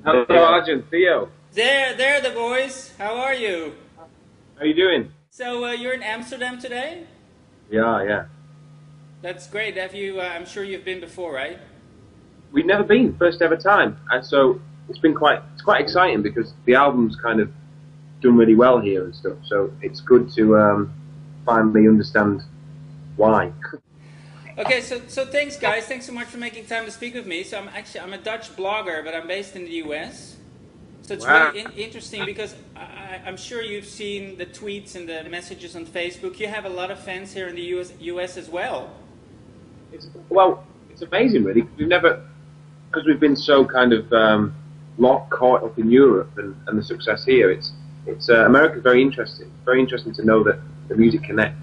Hello, Arjan, Theo. There, the boys. How are you? How are you doing? So you're in Amsterdam today? Yeah, yeah. That's great. Have you? I'm sure you've been before, right? We've never been, first ever time, and so it's quite exciting because the album's kind of done really well here and stuff. So it's good to finally understand why. Okay, so thanks, guys. Thanks so much for making time to speak with me. So I'm a Dutch blogger, but I'm based in the U.S. So it's Wow. really interesting because I'm sure you've seen the tweets and the messages on Facebook. You have a lot of fans here in the US as well. It's amazing, really. Because we've been so kind of caught up in Europe and the success here. It's America's very interesting. Very interesting to know that the music connects.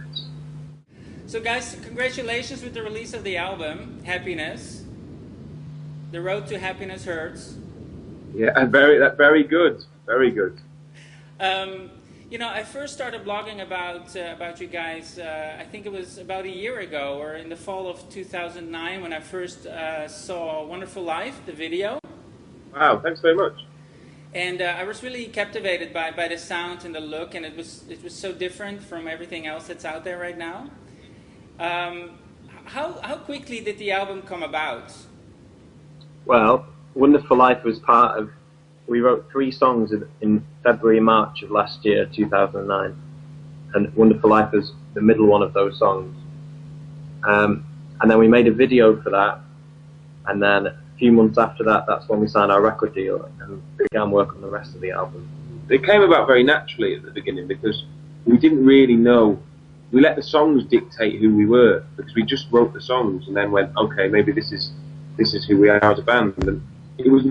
So guys, congratulations with the release of the album, Happiness. The Road to Happiness Hurts. Yeah, and very good, very good. You know, I first started blogging about you guys, I think it was about a year ago, or in the fall of 2009, when I first saw Wonderful Life, the video. Wow, thanks very much. And I was really captivated by the sound and the look, and it was so different from everything else that's out there right now. How quickly did the album come about? Well, Wonderful Life was part of, we wrote 3 songs in February and March of last year, 2009, and Wonderful Life was the middle one of those songs. And then we made a video for that, and then a few months after that, that's when we signed our record deal and began work on the rest of the album. It came about very naturally at the beginning because we didn't really know. We let the songs dictate who we were because we just wrote the songs and then went, okay, maybe this is who we are as a band. And it was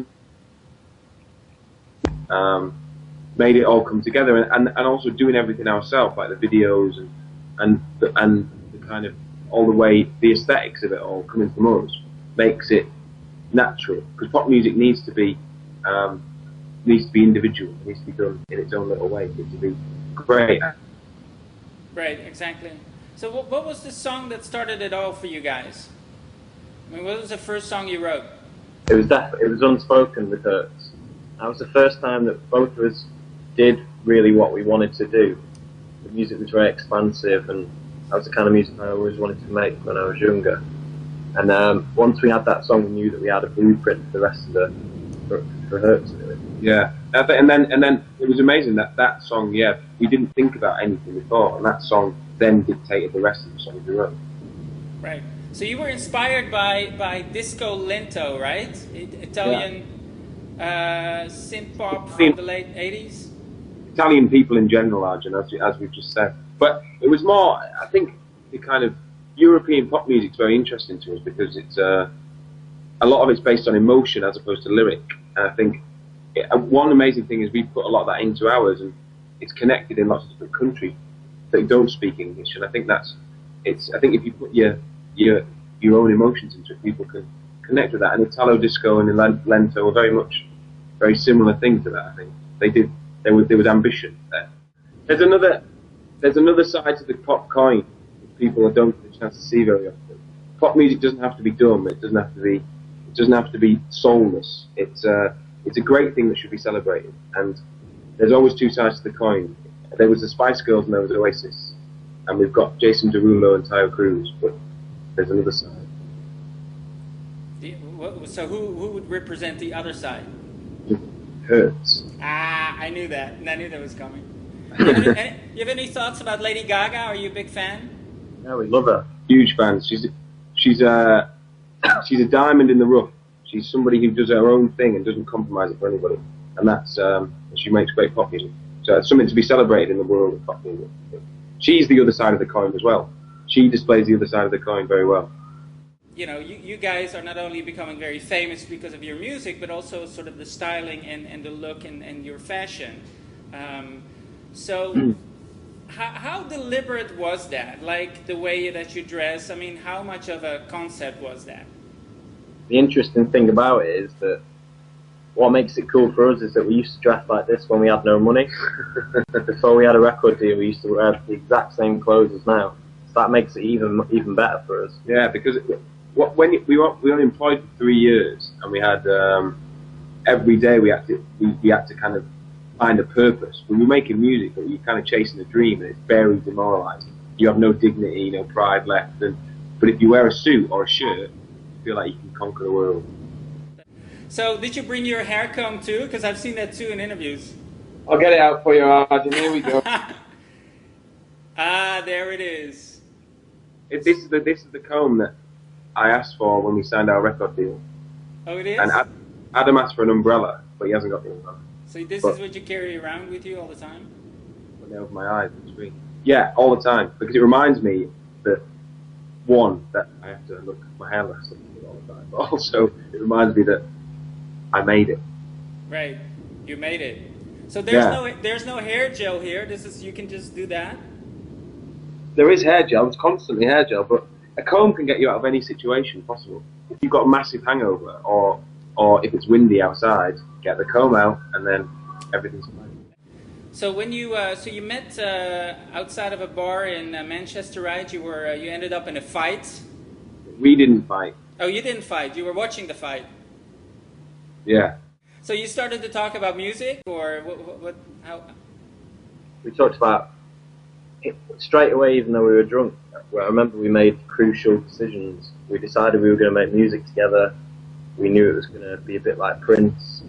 made it all come together, and also doing everything ourselves, like the videos and the kind of all the way the aesthetics of it all coming from us makes it natural, because pop music needs to be individual. It needs to be done in its own little way. It needs to be great. Right, exactly. So what was the song that started it all for you guys? I mean, what was the first song you wrote? It was Unspoken with Hurts. That was the first time that both of us did really what we wanted to do. The music was very expansive, and that was the kind of music I always wanted to make when I was younger. And once we had that song, we knew that we had a blueprint for the rest of for Hurts, really. Yeah, and then it was amazing that song. Yeah, we didn't think about anything before, and that song then dictated the rest of the songs we wrote. Right. So you were inspired by disco lento, right? Italian synth pop from the late '80s. Italian people in general, Arjan, as we've just said. But it was more, I think, the kind of European pop music's very interesting to us because it's a lot of it's based on emotion as opposed to lyric. And I think one amazing thing is we put a lot of that into ours, and it's connected in lots of different countries that don't speak English. And I think I think if you put your own emotions into it, people can connect with that. And Italo disco and lento are very similar things to that. I think there was ambition there. There's another side to the pop coin that people don't get a chance to see very often. Pop music doesn't have to be dumb. It doesn't have to be soulless. It's a great thing that should be celebrated. And there's always 2 sides to the coin. There was the Spice Girls and there was Oasis, and we've got Jason Derulo and Tayo Cruz, but there's another side. So who would represent the other side? Hurts. Ah, I knew that. I knew that was coming. You have any thoughts about Lady Gaga? Are you a big fan? Yeah, we love her. Huge fan. She's a diamond in the rough. She's somebody who does her own thing and doesn't compromise it for anybody. And that's she makes great pop music. So it's something to be celebrated in the world of pop music. She's the other side of the coin as well. She displays the other side of the coin very well. You know, you guys are not only becoming very famous because of your music, but also sort of the styling and the look and your fashion. So how deliberate was that? Like the way that you dress? I mean, how much of a concept was that? The interesting thing about it is that what makes it cool for us is that we used to dress like this when we had no money. Before we had a record deal, we used to wear the exact same clothes as now. So that makes it even better for us. Yeah, because when we were unemployed for 3 years, and we had every day we had to kind of find a purpose. When you're making music, but you're kind of chasing a dream, and it's very demoralising. You have no dignity, no pride left. But if you wear a suit or a shirt, you feel like you can conquer the world. So did you bring your hair comb too? Because I've seen that too in interviews. I'll get it out for you, Arjan. Here we go. Ah, there it is. This is the comb that I asked for when we signed our record deal. Oh, it is? And Adam asked for an umbrella, but he hasn't got the umbrella. So this is what you carry around with you all the time? When they open my eyes on the screen. Yeah, all the time. Because it reminds me that, one, that I have to look at my hair looks all the time. But also, it reminds me that I made it. Right. You made it. So there's no hair gel here. You can just do that? There is hair gel. It's constantly hair gel, but a comb can get you out of any situation possible. If you've got a massive hangover, or if it's windy outside, get the comb out, and then everything's fine. So when you met outside of a bar in Manchester, right? You ended up in a fight. We didn't fight. Oh, you didn't fight. You were watching the fight. Yeah. So you started to talk about music, or how? We talked about it straight away, even though we were drunk. Well, I remember we made crucial decisions. We decided we were going to make music together. We knew it was going to be a bit like Prince.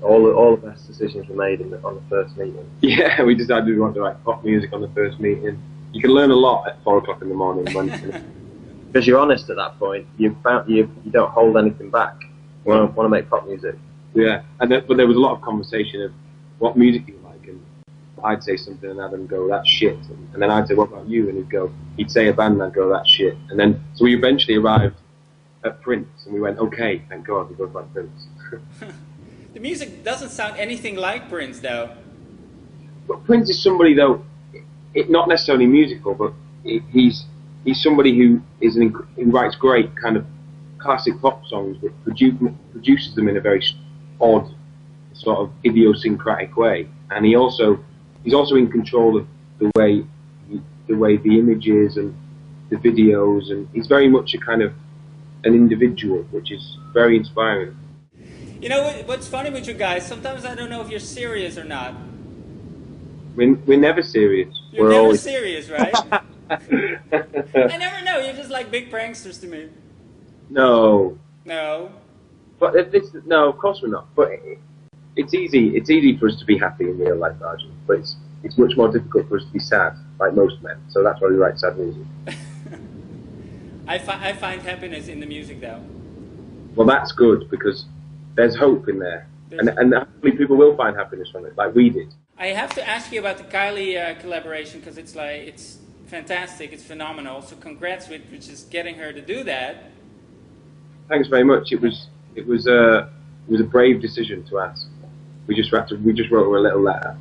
All the best decisions were made on the first meeting. Yeah, we decided we wanted to write pop music on the first meeting. You can learn a lot at 4 o'clock in the morning because you're honest at that point. You don't hold anything back. You want to make pop music. Yeah, but there was a lot of conversation of what music you like, and I'd say something and Adam go, that's shit, and then I'd say, what about you? And he'd say a band and I'd go, that's shit. And then so we eventually arrived at Prince, and we went, okay, thank God, we both like Prince. The music doesn't sound anything like Prince, though. But Prince is somebody, though, not necessarily musical, but he's somebody who writes great kind of classic pop songs, but produces them in a very odd, sort of idiosyncratic way. And he's also in control of the way the images and the videos, and he's very much a kind of an individual, which is very inspiring. You know what's funny with you guys? Sometimes I don't know if you're serious or not. We're never serious. You're never always serious, right? I never know. You're just like big pranksters to me. No. No. But no, of course we're not. But it's easy. It's easy for us to be happy in real life, Arjan. But it's much more difficult for us to be sad, like most men. So that's why we write sad music. I find happiness in the music, though. Well, that's good because there's hope in there, and hopefully people will find happiness from it, like we did. I have to ask you about the Kylie collaboration because it's fantastic, it's phenomenal. So congrats with just getting her to do that. Thanks very much. It was a brave decision to ask. We just wrote her a little letter,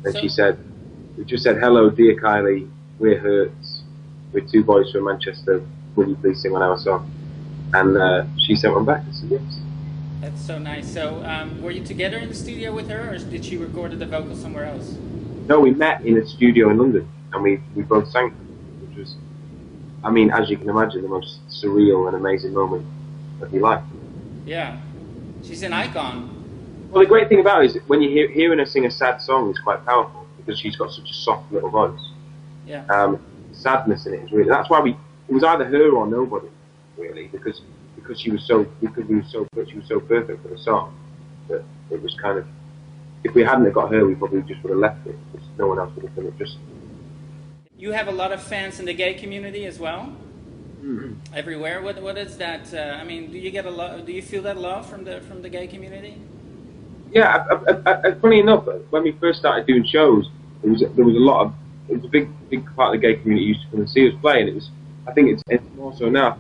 and we just said, hello, dear Kylie, we're Hurts. We're 2 boys from Manchester. Will you please sing on our song? And she sent one back and said yes. That's so nice. So were you together in the studio with her, or did she record the vocals somewhere else? No, we met in a studio in London, and we both sang, which was, I mean, as you can imagine, the most surreal and amazing moment of your life. Yeah, she's an icon. Well, the great thing about it is when you're hearing her sing a sad song, it's quite powerful because she's got such a soft little voice. Yeah. Sadness in it is really. That's why it was either her or nobody, really, because she was so perfect for the song that it was kind of. If we hadn't got her, we probably just would have left it because no one else would have done it. Just. You have a lot of fans in the gay community as well. Mm-hmm. Everywhere. What is that? I mean, do you get a lot? Do you feel that love from the gay community? Yeah. Funny enough, when we first started doing shows, there was a big part of the gay community used to come and see us play, and it was. I think it's more so now.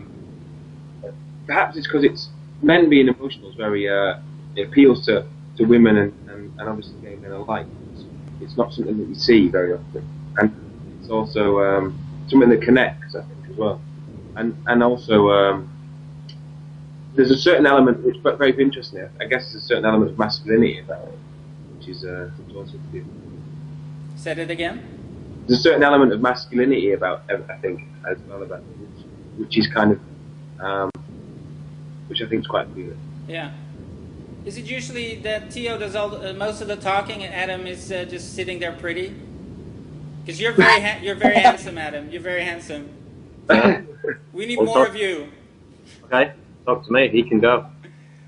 Perhaps it's because it's men being emotional is very it appeals to women and obviously gay men alike. It's not something that we see very often, and it's also something that connects, I think, as well. And also there's a certain element which is very interesting. I guess there's a certain element of masculinity about it, which is also good. Say it again. There's a certain element of masculinity about, I think, as well about it, which is kind of, which I think is quite appealing. Yeah. Is it usually that Theo does most of the talking and Adam is just sitting there pretty? Because you're you're very handsome, Adam. You're very handsome. We need more of you. Okay, talk to me. He can go.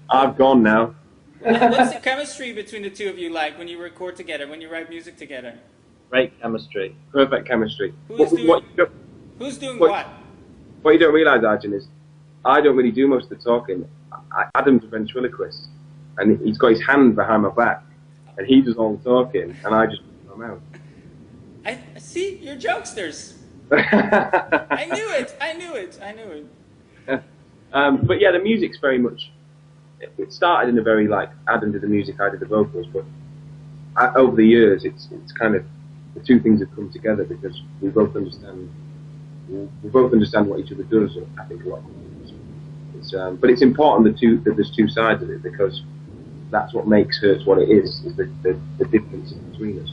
I've gone now. What's the chemistry between the two of you like when you record together, when you write music together? Great chemistry. Perfect chemistry. Who's doing what? What you don't realise, Arjan, is I don't really do most of the talking. Adam's a ventriloquist, and he's got his hand behind my back, and he does all the talking, and I just put my mouth. I see, you're jokesters. I knew it. I knew it. I knew it. But yeah, the music's very much. It started in a very like Adam did the music, I did the vocals, but over the years, it's kind of the two things have come together because we both understand what each other does. I think a lot. But it's important that there's two sides of it because that's what makes Hurts what it is the difference between us.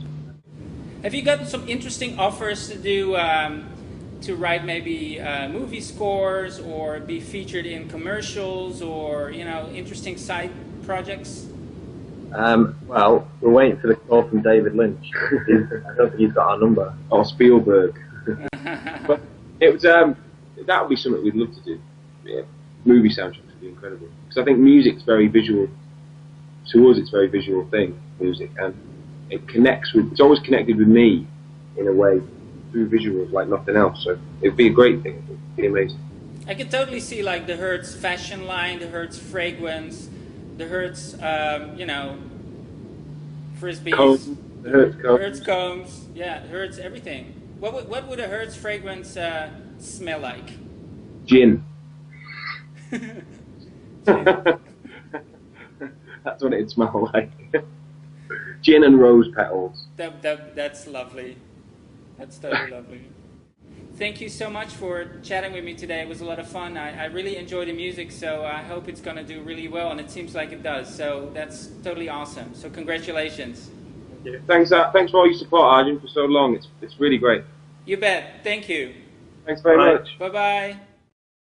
Have you gotten some interesting offers to do to write maybe movie scores or be featured in commercials or interesting side projects? Well, we're waiting for the call from David Lynch. I don't think he's got our number. Or Spielberg. But it was that would be something we'd love to do. Yeah. Movie soundtracks would be incredible because I think music's very visual. To us, it's a very visual thing, music, and it connects with. It's always connected with me in a way through visuals like nothing else. So it'd be a great thing. It'd be amazing. I could totally see like the Hertz fashion line, the Hertz fragrance, the Hertz, frisbees, Combs, the Hertz combs, yeah, Hertz everything. What would a Hertz fragrance smell like? Gin. That's what it'd smell like. Gin and rose petals. That's lovely. That's totally lovely. Thank you so much for chatting with me today. It was a lot of fun. I really enjoy the music, so I hope it's going to do really well, and it seems like it does. So that's totally awesome. So congratulations. Thank you. Thanks for all your support, Arjan, for so long. It's really great. You bet. Thank you. Thanks very much. Bye-bye.